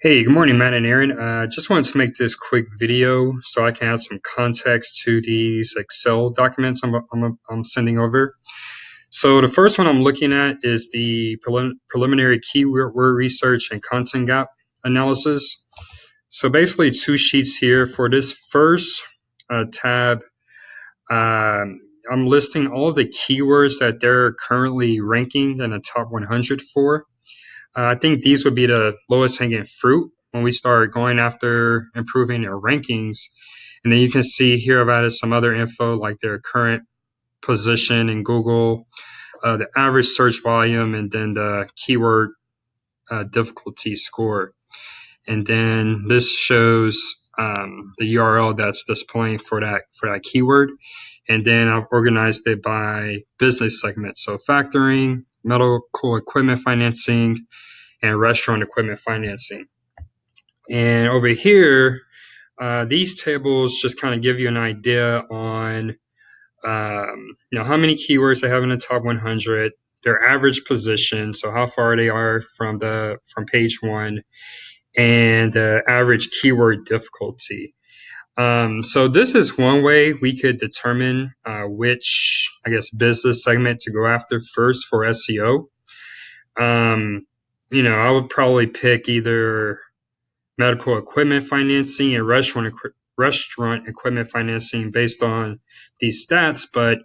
Hey, good morning, Matt and Aaron. Just wanted to make this quick video so I can add some context to these Excel documents I'm sending over. So the first one I'm looking at is the preliminary keyword research and content gap analysis. So basically two sheets here. For this first tab, I'm listing all of the keywords that they're currently ranking in the top 100 for. I think these would be the lowest hanging fruit when we start going after improving their rankings. And then you can see here I've added some other info like their current position in Google, the average search volume, and then the keyword difficulty score. And then this shows the URL that's displaying for that keyword. And then I've organized it by business segment. So factoring, medical equipment financing, and restaurant equipment financing. And over here, these tables just kind of give you an idea on how many keywords they have in the top 100, their average position, so how far they are from page one, and the average keyword difficulty. So this is one way we could determine which, business segment to go after first for SEO. I would probably pick either medical equipment financing and restaurant equipment financing based on these stats. But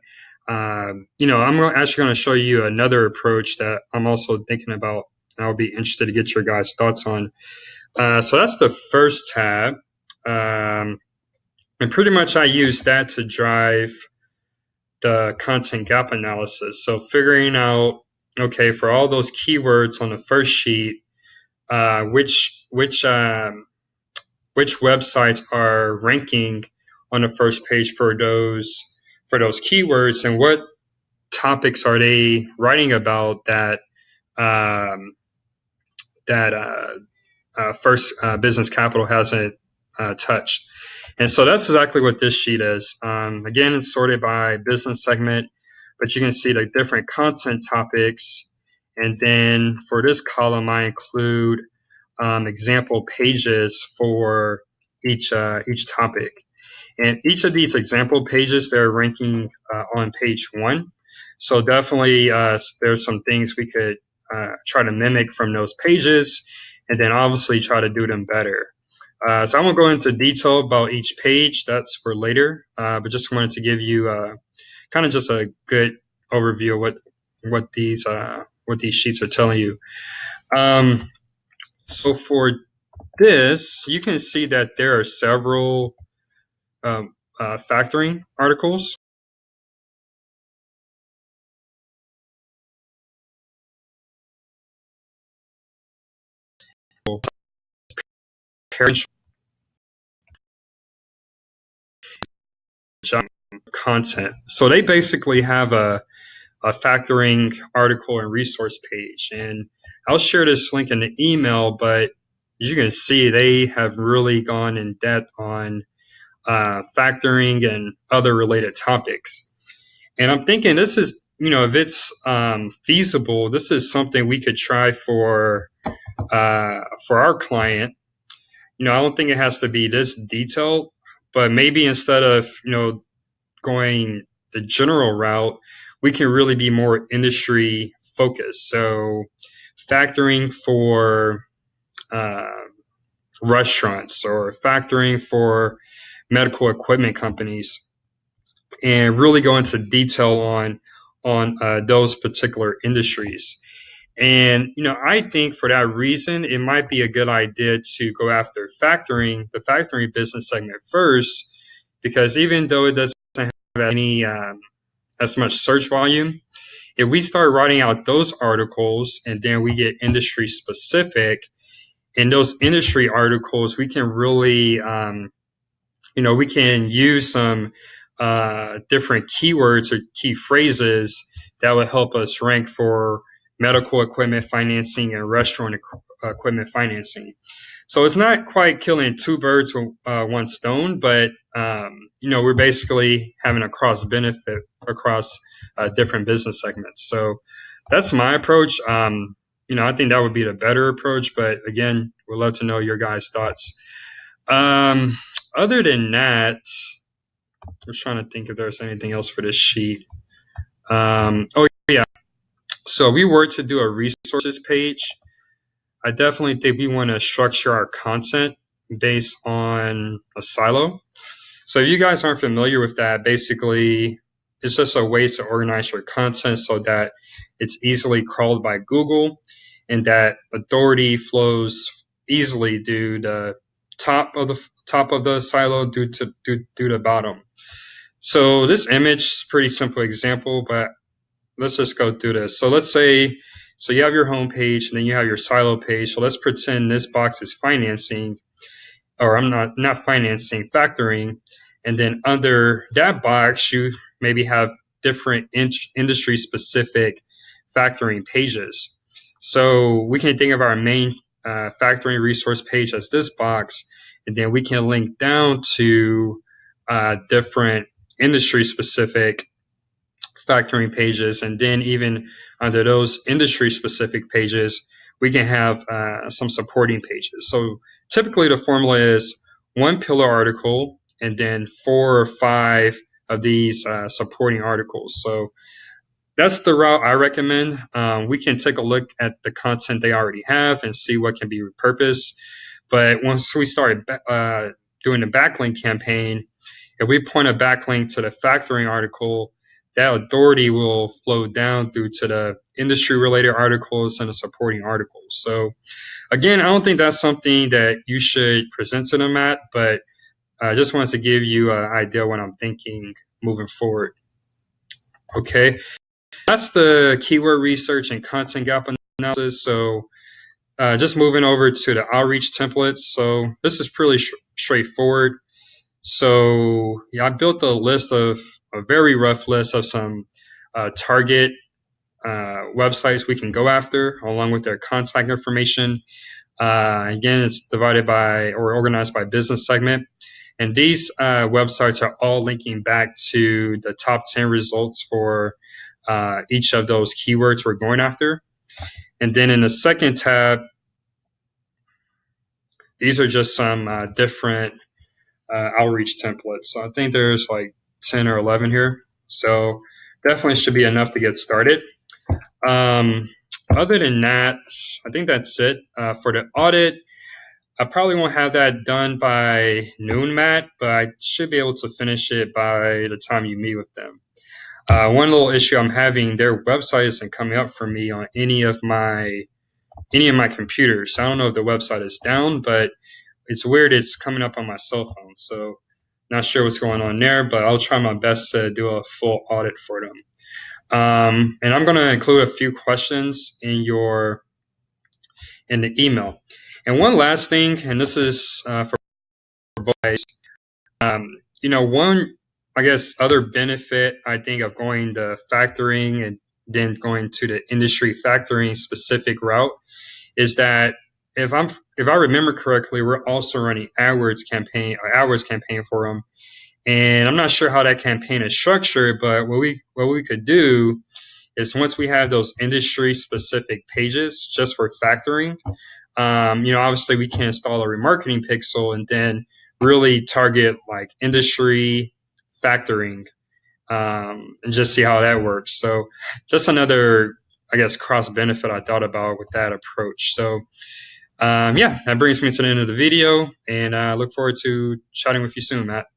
I'm actually going to show you another approach that I'm also thinking about, and I'll be interested to get your guys' thoughts on. So that's the first tab. And pretty much I use that to drive the content gap analysis. So figuring out, okay, for all those keywords on the first sheet, which websites are ranking on the first page for those keywords, and what topics are they writing about that First Business Capital hasn't touched. And so that's exactly what this sheet is. Again, it's sorted by business segment, but you can see the different content topics. And then for this column, I include example pages for each topic. And each of these example pages, they're ranking on page one. So definitely there's some things we could try to mimic from those pages, and then obviously try to do them better. So I won't go into detail about each page. That's for later. But just wanted to give you kind of just a good overview of what these sheets are telling you. So for this, you can see that there are several factoring articles. Content. So they basically have a factoring article and resource page. And I'll share this link in the email, but as you can see, they have really gone in depth on factoring and other related topics. And I'm thinking this is, if it's feasible, this is something we could try for our client. I don't think it has to be this detailed, but maybe instead of, going the general route, we can really be more industry focused. So factoring for restaurants or factoring for medical equipment companies, and really go into detail on those particular industries. And I think for that reason, it might be a good idea to go after the factoring business segment first, because even though it doesn't have any as much search volume, if we start writing out those articles and then we get industry specific, in those industry articles, we can really, we can use some different keywords or key phrases that would help us rank for medical equipment financing and restaurant equipment financing. So it's not quite killing two birds with one stone, but we're basically having a cross benefit across different business segments. So that's my approach. I think that would be the better approach. But again, We'd love to know your guys' thoughts. Other than that, I'm trying to think if there's anything else for this sheet. Oh yeah, so if we were to do a resources page, I definitely think we want to structure our content based on a silo. So if you guys aren't familiar with that, basically it's just a way to organize your content so that it's easily crawled by Google and that authority flows easily due to top of the silo due to the bottom. So this image is a pretty simple example, but let's just go through this. So let's say, so you have your home page and then you have your silo page. So let's pretend this box is financing, or I'm not financing, factoring. And then under that box, you maybe have different industry specific factoring pages. So we can think of our main factoring resource page as this box, and then we can link down to different industry specific factoring pages, and then even under those industry specific pages we can have some supporting pages. So typically the formula is one pillar article and then 4 or 5 of these supporting articles. So that's the route I recommend. We can take a look at the content they already have and see what can be repurposed, but once we start doing the backlink campaign, if we point a backlink to the factoring article, that authority will flow down through to the industry related articles and the supporting articles. So again, I don't think that's something that you should present to them at, but I just wanted to give you an idea what I'm thinking moving forward. Okay, that's the keyword research and content gap analysis. So just moving over to the outreach templates. So this is pretty straightforward. So yeah, I built a very rough list of some target websites we can go after, along with their contact information. Again, it's divided by or organized by business segment. And these websites are all linking back to the top 10 results for each of those keywords we're going after. And then in the second tab, these are just some different outreach templates. So I think there's like 10 or 11 here. So definitely should be enough to get started. Other than that, I think that's it. For the audit, I probably won't have that done by noon, Matt, but I should be able to finish it by the time you meet with them. One little issue I'm having, their website isn't coming up for me on any of my computers. I don't know if the website is down, but it's weird. It's coming up on my cell phone, so not sure what's going on there. But I'll try my best to do a full audit for them. And I'm going to include a few questions in the email. And one last thing, and this is for both guys. One, I guess, other benefit I think of going the factoring and then going to the industry factoring specific route is that if I remember correctly, we're also running AdWords campaign for them, and I'm not sure how that campaign is structured, but what we could do is once we have those industry specific pages just for factoring, obviously we can install a remarketing pixel and then really target like industry factoring, and just see how that works. So just another, I guess, cross benefit I thought about with that approach. So yeah, that brings me to the end of the video, and I look forward to chatting with you soon, Matt.